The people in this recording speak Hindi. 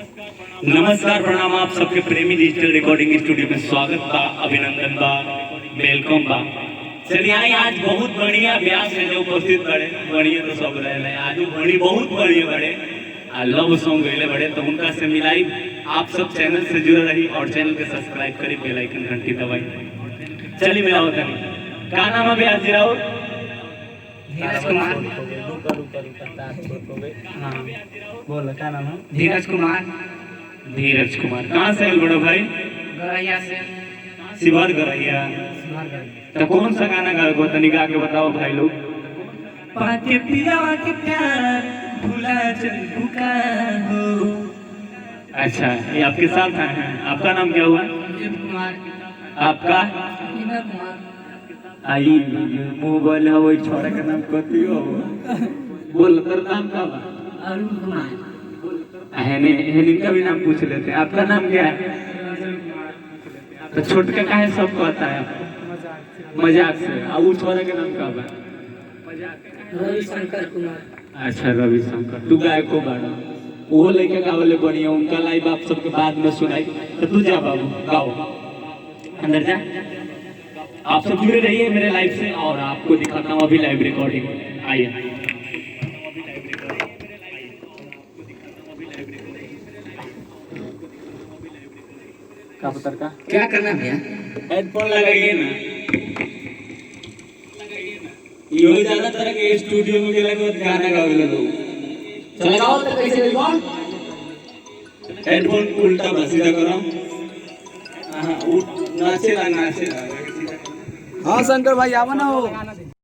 नमस्कार प्रणाम आप सबके प्रेमी डिजिटल रिकॉर्डिंग स्टूडियो में स्वागत बा, अभिनंदन बा, वेलकम बा। चलिए आज बहुत बढ़िया व्यास है जो उपस्थित बड़े बढ़िया तो सब रहे आज बड़ी बहुत बढ़िया बड़े लव सॉन्ग गए बड़े तो उनका से मिलाई। आप सब चैनल से जुड़े रही और चैनल के सब्सक्राइब करी, बेल आइकन घंटी दबाई। चलिए मैं आवत नहीं का नाम है व्यास जी राव? धीरज कुमार। हाँ बोलो क्या नाम है? धीरज कुमार। धीरज कुमार कहाँ से आए बड़ो भाई? गरैया से। शिवर गरैया। तो कौन सा गाना गा को तनी गा के बताओ भाई लोग। पाके पिया के प्यार भुला चल भूखा हो। अच्छा ये आपके साथ आए हैं, आपका नाम क्या हुआ? कुमार। आपका? कुमार। आई मोबाइल है वो छोरा का नाम कथी हो? बोल तेरा नाम क्या बा? अरुण कुमार। हेने हेने का भी नाम पूछ लेते हैं। आपका नाम क्या है? तो छोटका का है सब कहता है आपको मजाक से। अब वो छोरा का नाम क्या बा? रविशंकर कुमार। अच्छा रविशंकर। तू गायक को बाड़ा वो लेके गावले बढ़िया उनका लाइव आप सबके बाद में सुनाई। तो तू जा बाबू गाओ अंदर जा। आप सब जुड़े रहिए मेरे लाइव से और आपको दिखाता हूँ अभी लाइव रिकॉर्डिंग। आइए का पत्थर का क्या करना भैया? हेडफोन लगाइए ना। यो ज्यादा तरह के स्टूडियो में गेला के गाना गावे लोग। चल गाओ तो कैसे गाओ? हेडफोन उल्टा सीधा करो। हां नाचे ला। हाँ शंकर भाई आवा ना हो।